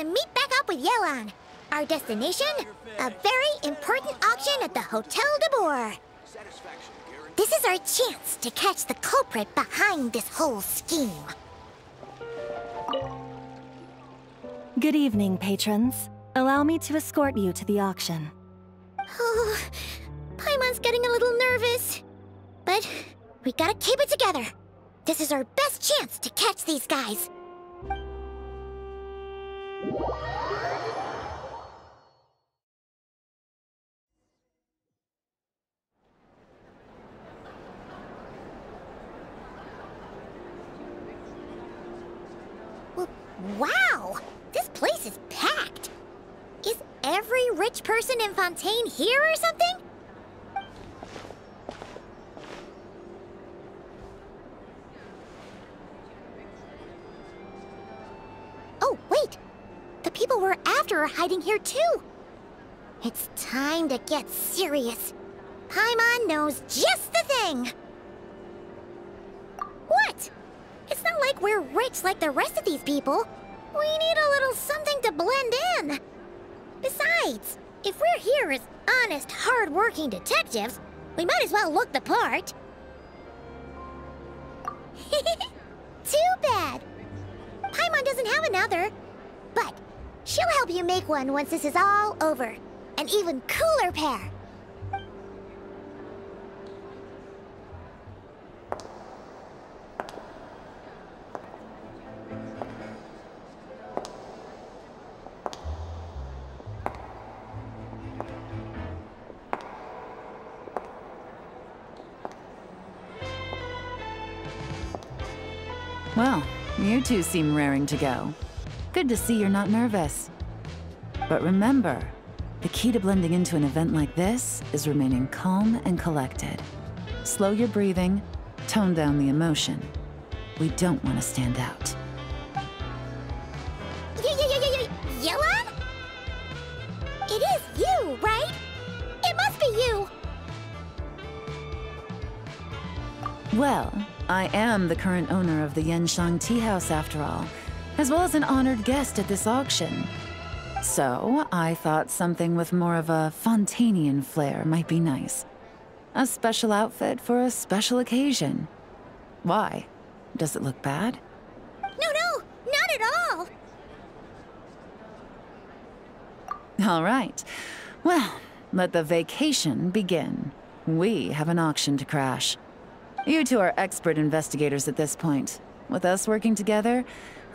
to meet back up with Yelan. Our destination? A very important auction at the Hotel de Boer. This is our chance to catch the culprit behind this whole scheme. Good evening, patrons. Allow me to escort you to the auction. Oh, Paimon's getting a little nervous. But we gotta keep it together. This is our best chance to catch these guys. Wow! This place is packed! Is every rich person in Fontaine here or something? Oh, wait! The people we're after are hiding here too! It's time to get serious. Paimon knows just the thing! What? It's not like we're rich like the rest of these people. We need a little something to blend in. Besides, if we're here as honest, hard-working detectives, we might as well look the part. Too bad. Paimon doesn't have another. But she'll help you make one once this is all over. An even cooler pair. Well, you two seem raring to go. Good to see you're not nervous. But remember, the key to blending into an event like this is remaining calm and collected. Slow your breathing, tone down the emotion. We don't want to stand out. Yelan? It is you, right? It must be you! Well, I am the current owner of the Yenshang Tea House after all, as well as an honored guest at this auction. So, I thought something with more of a Fontainian flair might be nice. A special outfit for a special occasion. Why? Does it look bad? No, not at all! All right. Well, let the vacation begin. We have an auction to crash. You two are expert investigators at this point. With us working together,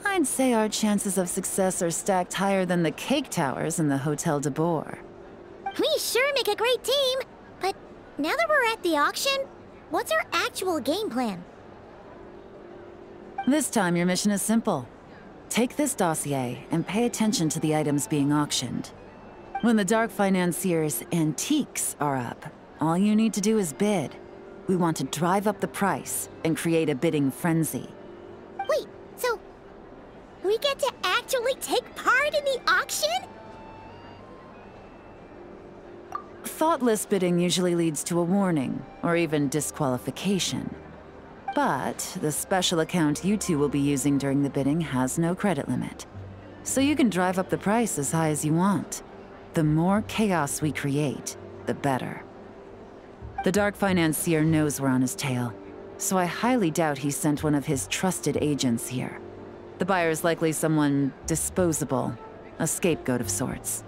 I'd say our chances of success are stacked higher than the cake towers in the Hotel de Boer. We sure make a great team, but now that we're at the auction, what's our actual game plan? This time your mission is simple. Take this dossier and pay attention to the items being auctioned. When the Dark Financier's antiques are up, all you need to do is bid. We want to drive up the price and create a bidding frenzy. Wait, so we get to actually take part in the auction? Thoughtless bidding usually leads to a warning, or even disqualification. But the special account you two will be using during the bidding has no credit limit. So you can drive up the price as high as you want. The more chaos we create, the better. The Dark Financier knows we're on his tail, so I highly doubt he sent one of his trusted agents here. The buyer is likely someone disposable, a scapegoat of sorts.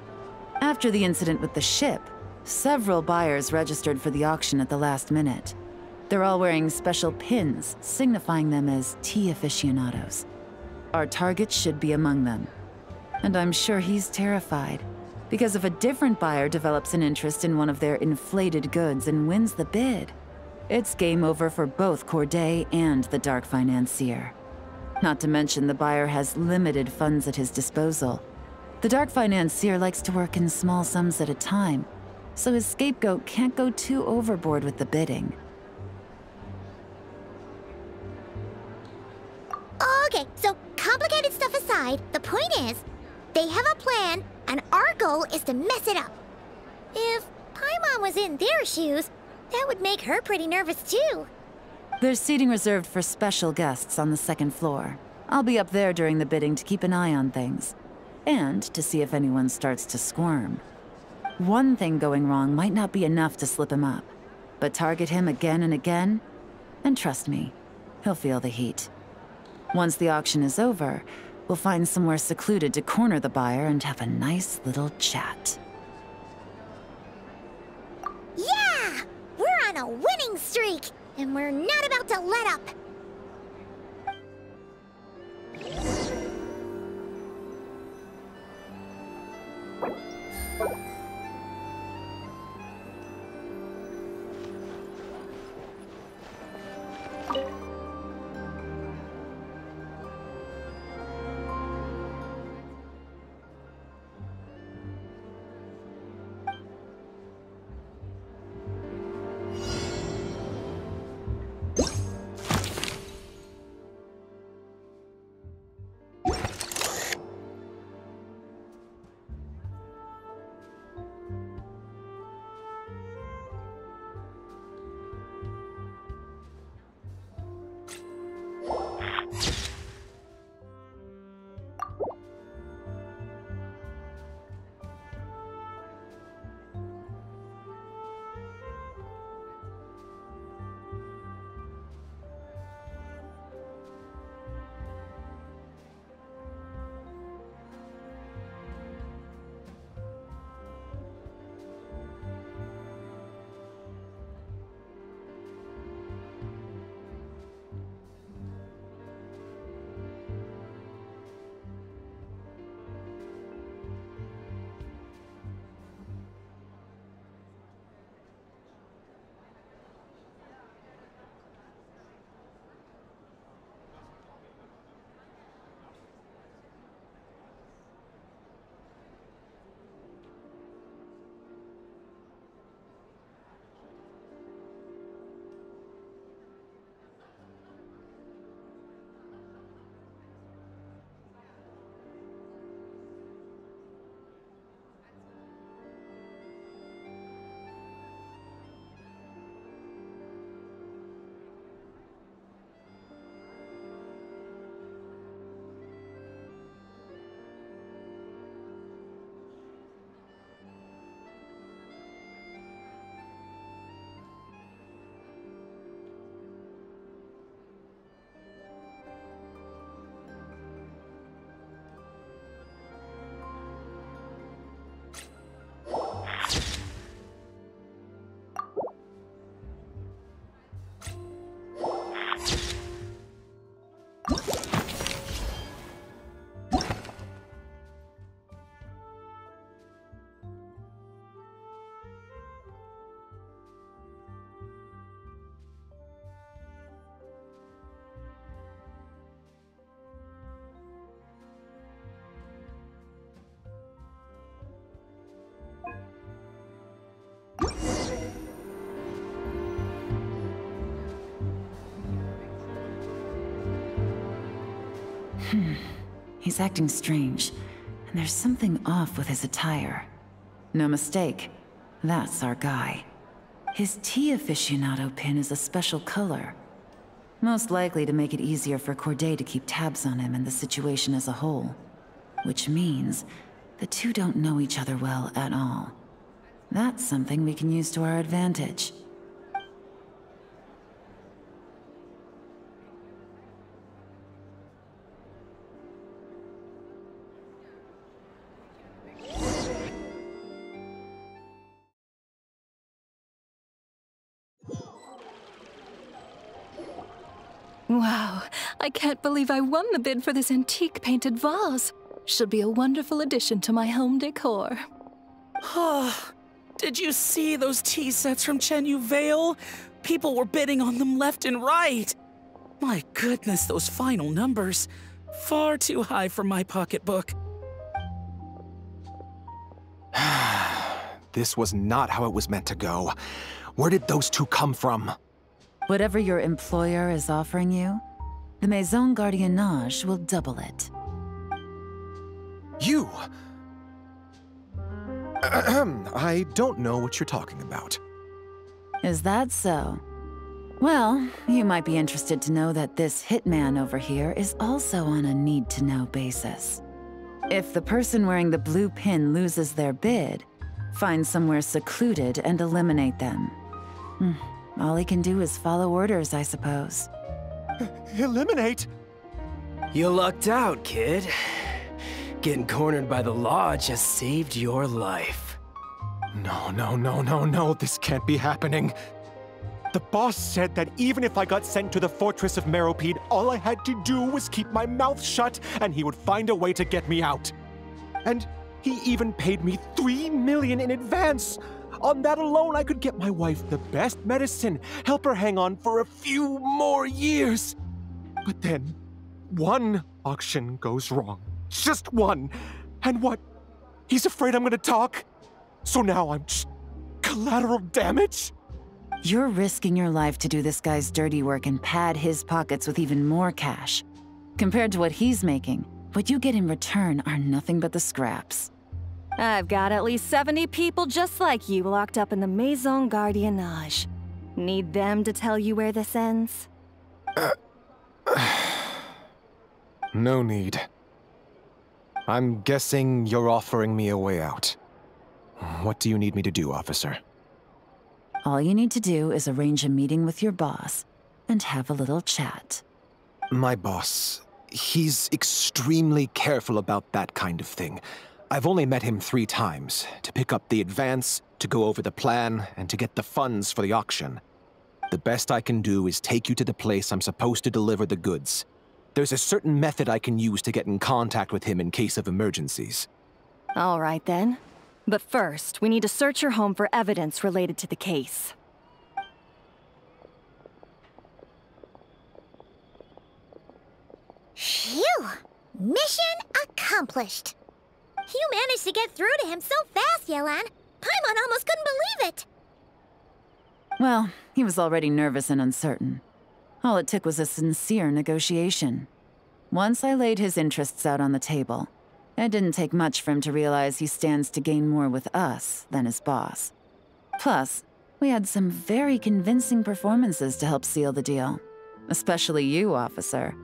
After the incident with the ship, several buyers registered for the auction at the last minute. They're all wearing special pins, signifying them as tea aficionados. Our target should be among them. And I'm sure he's terrified. Because if a different buyer develops an interest in one of their inflated goods and wins the bid, it's game over for both Corday and the Dark Financier. Not to mention the buyer has limited funds at his disposal. The Dark Financier likes to work in small sums at a time, so his scapegoat can't go too overboard with the bidding. Okay, so complicated stuff aside, the point is, they have a plan, and our goal is to mess it up. If Paimon was in their shoes, that would make her pretty nervous too. There's seating reserved for special guests on the second floor. I'll be up there during the bidding to keep an eye on things. and to see if anyone starts to squirm. One thing going wrong might not be enough to slip him up, but target him again and again, and trust me, he'll feel the heat. Once the auction is over, we'll find somewhere secluded to corner the buyer and have a nice little chat. Yeah! We're on a winning streak, and we're not about to let up. He's acting strange, and there's something off with his attire. No mistake, that's our guy. His tea aficionado pin is a special color. Most likely to make it easier for Corday to keep tabs on him and the situation as a whole. Which means the two don't know each other well at all. That's something we can use to our advantage. Wow, I can't believe I won the bid for this antique painted vase. Should be a wonderful addition to my home decor. Did you see those tea sets from Chenyu Vale? People were bidding on them left and right. My goodness, those final numbers. Far too high for my pocketbook. This was not how it was meant to go. Where did those two come from? Whatever your employer is offering you, the Maison Gardiennage will double it. You! I don't know what you're talking about. Is that so? Well, you might be interested to know that this hitman over here is also on a need-to-know basis. If the person wearing the blue pin loses their bid, find somewhere secluded and eliminate them. All he can do is follow orders, I suppose. Eliminate? You lucked out, kid. Getting cornered by the law just saved your life. No, this can't be happening. The boss said that even if I got sent to the Fortress of Meropide, all I had to do was keep my mouth shut and he would find a way to get me out. And he even paid me $3 million in advance. On that alone, I could get my wife the best medicine, help her hang on for a few more years. But then, one auction goes wrong. Just one. And what? He's afraid I'm gonna talk? So now I'm just collateral damage? You're risking your life to do this guy's dirty work and pad his pockets with even more cash. Compared to what he's making, what you get in return are nothing but the scraps. I've got at least 70 people just like you locked up in the Maison Gardiennage. Need them to tell you where this ends? No need. I'm guessing you're offering me a way out. What do you need me to do, officer? All you need to do is arrange a meeting with your boss and have a little chat. My boss, he's extremely careful about that kind of thing. I've only met him 3 times, to pick up the advance, to go over the plan, and to get the funds for the auction. The best I can do is take you to the place I'm supposed to deliver the goods. There's a certain method I can use to get in contact with him in case of emergencies. All right then. But first, we need to search your home for evidence related to the case. Phew! Mission accomplished. You managed to get through to him so fast, Yelan. Paimon almost couldn't believe it. Well, he was already nervous and uncertain. All it took was a sincere negotiation. Once I laid his interests out on the table, it didn't take much for him to realize he stands to gain more with us than his boss. Plus, we had some very convincing performances to help seal the deal. Especially you, officer.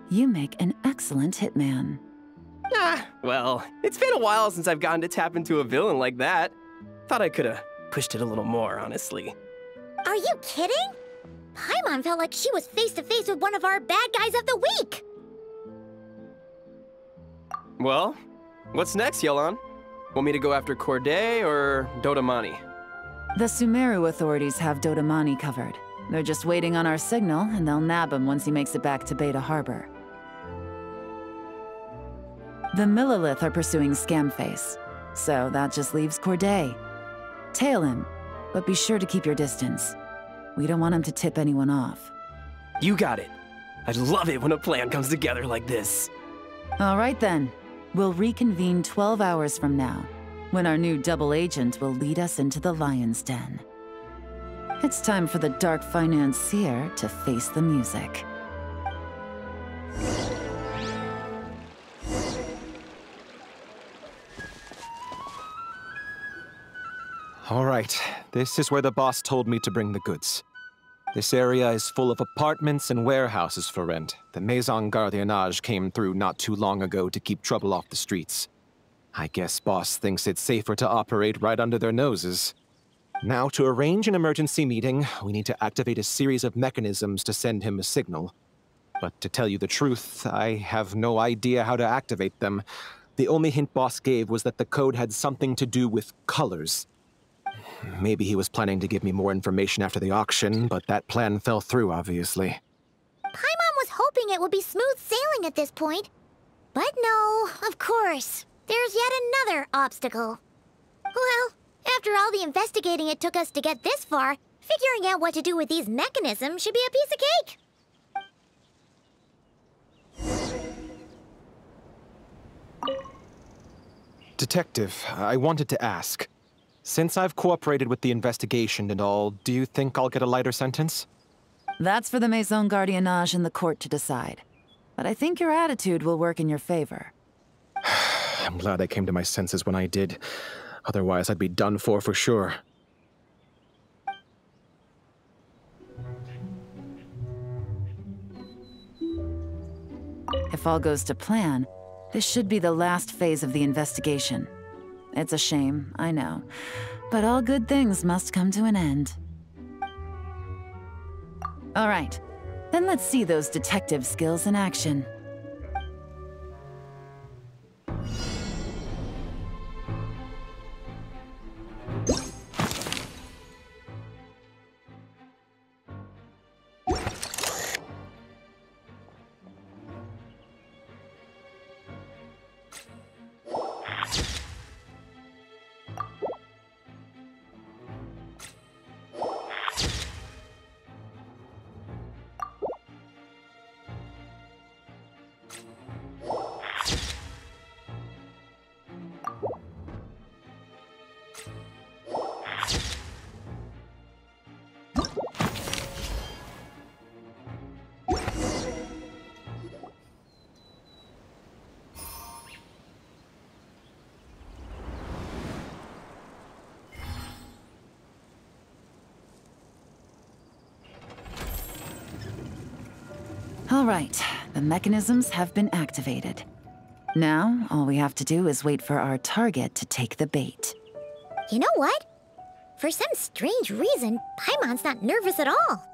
You make an excellent hitman. Well, it's been a while since I've gotten to tap into a villain like that. Thought I could've pushed it a little more, honestly. Are you kidding? Paimon felt like she was face to face with one of our bad guys of the week. Well, what's next, Yelan? Want me to go after Corday or Dodamani? The Sumeru authorities have Dodamani covered. They're just waiting on our signal, and they'll nab him once he makes it back to Beta Harbor. The Millilith are pursuing Scamface, so that just leaves Corday. Tail him, but be sure to keep your distance. We don't want him to tip anyone off. You got it. I love it when a plan comes together like this. All right then. We'll reconvene 12 hours from now, when our new double agent will lead us into the Lion's Den. It's time for the Dark Financier to face the music. All right, this is where the boss told me to bring the goods. This area is full of apartments and warehouses for rent. The Maison Gardiennage came through not too long ago to keep trouble off the streets. I guess boss thinks it's safer to operate right under their noses. Now, to arrange an emergency meeting, we need to activate a series of mechanisms to send him a signal. But to tell you the truth, I have no idea how to activate them. The only hint boss gave was that the code had something to do with colors. Maybe he was planning to give me more information after the auction, but that plan fell through, obviously. Paimon was hoping it would be smooth sailing at this point. But no, of course. There's yet another obstacle. Well, after all the investigating it took us to get this far, figuring out what to do with these mechanisms should be a piece of cake. Detective, I wanted to ask. Since I've cooperated with the investigation and all, do you think I'll get a lighter sentence? That's for the Maison Gardiennage and the court to decide. But I think your attitude will work in your favor. I'm glad I came to my senses when I did. Otherwise, I'd be done for sure. If all goes to plan, This should be the last phase of the investigation. It's a shame, I know. But all good things must come to an end. All right, then let's see those detective skills in action. All right, the mechanisms have been activated. Now, all we have to do is wait for our target to take the bait. You know what? For some strange reason, Paimon's not nervous at all.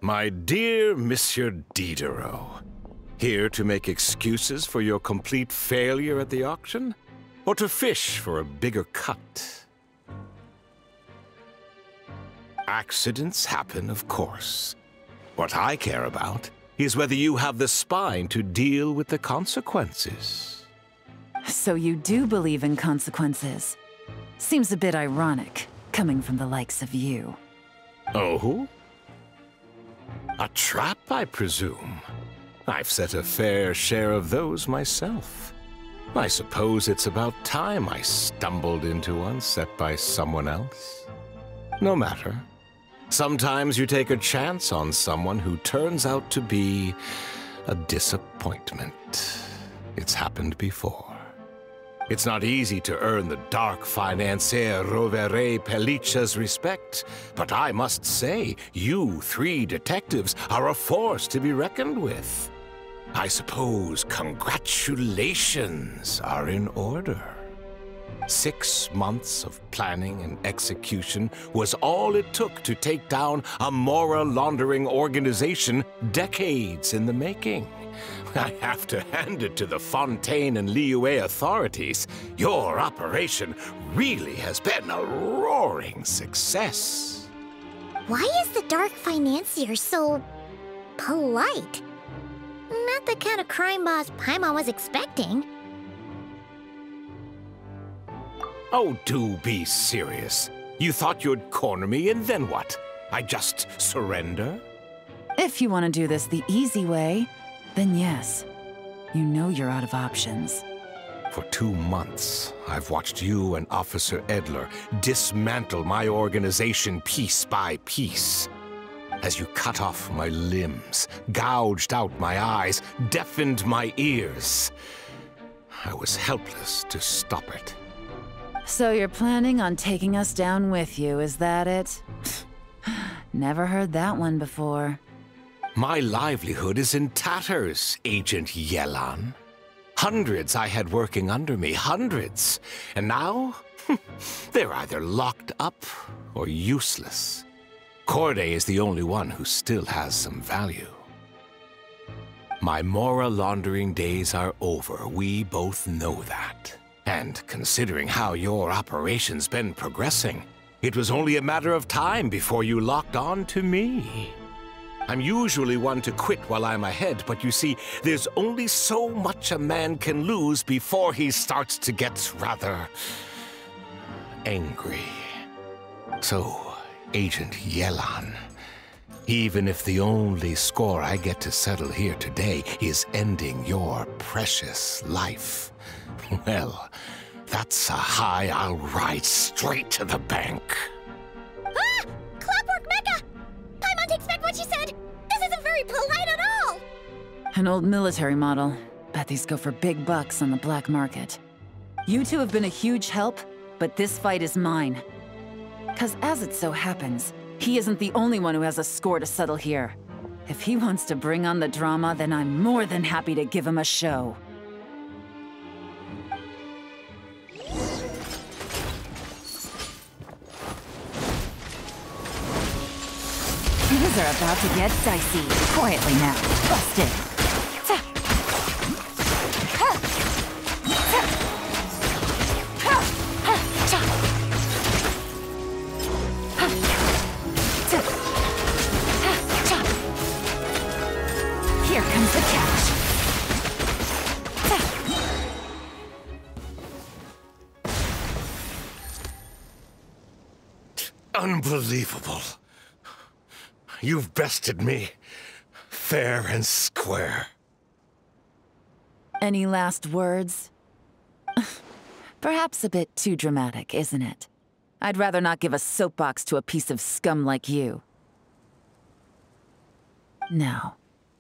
My dear Monsieur Diderot, here to make excuses for your complete failure at the auction? Or to fish for a bigger cut? Accidents happen, of course. What I care about is whether you have the spine to deal with the consequences. So you do believe in consequences. Seems a bit ironic, coming from the likes of you. Oh? A trap, I presume. I've set a fair share of those myself. I suppose it's about time I stumbled into one set by someone else. No matter. Sometimes you take a chance on someone who turns out to be a disappointment. It's happened before. It's not easy to earn the dark financier Rovere Pelliccia's respect, but I must say, you three detectives are a force to be reckoned with. I suppose congratulations are in order. 6 months of planning and execution was all it took to take down a moral laundering organization decades in the making. I have to hand it to the Fontaine and Liyue authorities. Your operation really has been a roaring success. Why is the Dark Financier so polite? Not the kind of crime boss Paimon was expecting. Oh, do be serious. You thought you'd corner me, and then what? I just surrender? If you want to do this the easy way, then yes. You know you're out of options. For 2 months, I've watched you and Officer Edler dismantle my organization piece by piece. As you cut off my limbs, gouged out my eyes, deafened my ears. I was helpless to stop it. So you're planning on taking us down with you, is that it? Never heard that one before. My livelihood is in tatters, Agent Yelan. Hundreds I had working under me, hundreds. And now, they're either locked up or useless. Corday is the only one who still has some value. My moral laundering days are over, we both know that. And considering how your operation's been progressing, it was only a matter of time before you locked on to me. I'm usually one to quit while I'm ahead, but you see, there's only so much a man can lose before he starts to get rather angry. So, Agent Yelan, even if the only score I get to settle here today is ending your precious life, well, that's a high I'll ride straight to the bank. Ah! Clockwork Mecha! Paimon takes back what she said! This isn't very polite at all! An old military model. Bet these go for big bucks on the black market. You two have been a huge help, but this fight is mine. 'Cause as it so happens, he isn't the only one who has a score to settle here. If he wants to bring on the drama, then I'm more than happy to give him a show. Things are about to get dicey. Quietly now. Busted. Here comes the catch. Unbelievable. You've bested me, fair and square. Any last words? Perhaps a bit too dramatic, isn't it? I'd rather not give a soapbox to a piece of scum like you. No,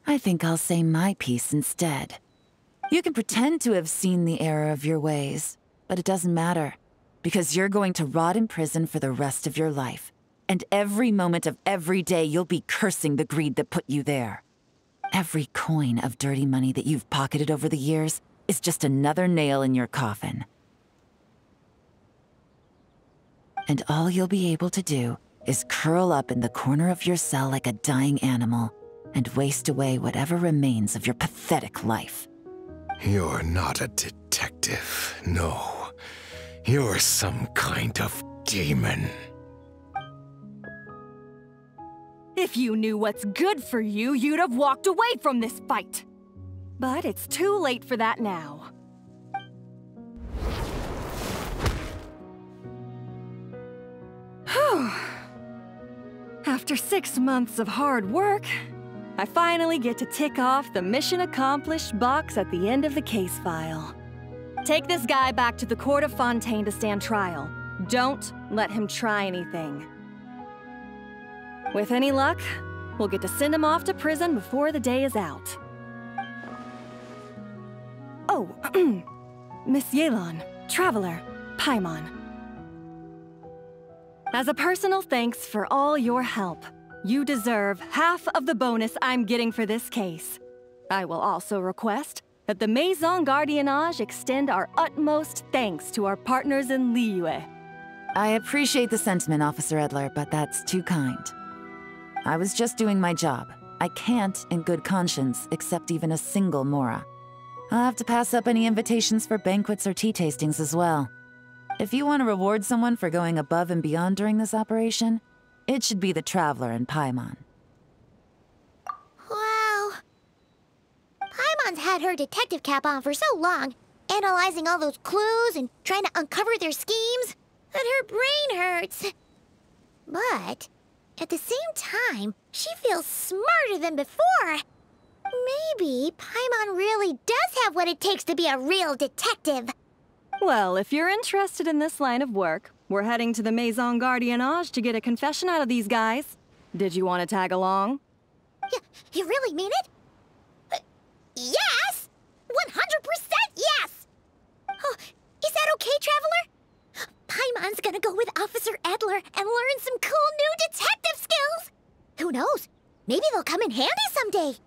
I think I'll say my piece instead. You can pretend to have seen the error of your ways, but it doesn't matter, because you're going to rot in prison for the rest of your life. And every moment of every day, you'll be cursing the greed that put you there. Every coin of dirty money that you've pocketed over the years is just another nail in your coffin. And all you'll be able to do is curl up in the corner of your cell like a dying animal and waste away whatever remains of your pathetic life. You're not a detective, no. You're some kind of demon. If you knew what's good for you, you'd have walked away from this fight. But it's too late for that now. Whew. After 6 months of hard work, I finally get to tick off the mission accomplished box at the end of the case file. Take this guy back to the court of Fontaine to stand trial. Don't let him try anything. With any luck, we'll get to send him off to prison before the day is out. Oh, Miss Yelan, Traveler, Paimon. As a personal thanks for all your help, you deserve half of the bonus I'm getting for this case. I will also request that the Maison Gardiennage extend our utmost thanks to our partners in Liyue. I appreciate the sentiment, Officer Edler, but that's too kind. I was just doing my job. I can't, in good conscience, accept even a single Mora. I'll have to pass up any invitations for banquets or tea tastings as well. If you want to reward someone for going above and beyond during this operation, it should be the Traveler and Paimon. Wow. Paimon's had her detective cap on for so long, analyzing all those clues and trying to uncover their schemes, that her brain hurts. But at the same time, she feels smarter than before. Maybe Paimon really does have what it takes to be a real detective. Well, if you're interested in this line of work, we're heading to the Maison Gardiennage to get a confession out of these guys. Did you want to tag along? You really mean it? Yes! 100% yes! Oh, is that okay, Traveler? Paimon's gonna go with Officer Edler and learn some cool new detective skills! Who knows? Maybe they'll come in handy someday.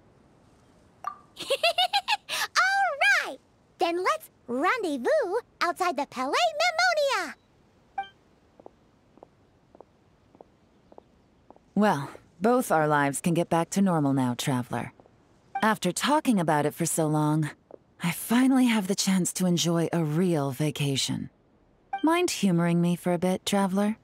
All right! Then let's rendezvous outside the Palais Mnemonia! Well, both our lives can get back to normal now, Traveler. After talking about it for so long, I finally have the chance to enjoy a real vacation. Mind humoring me for a bit, Traveler?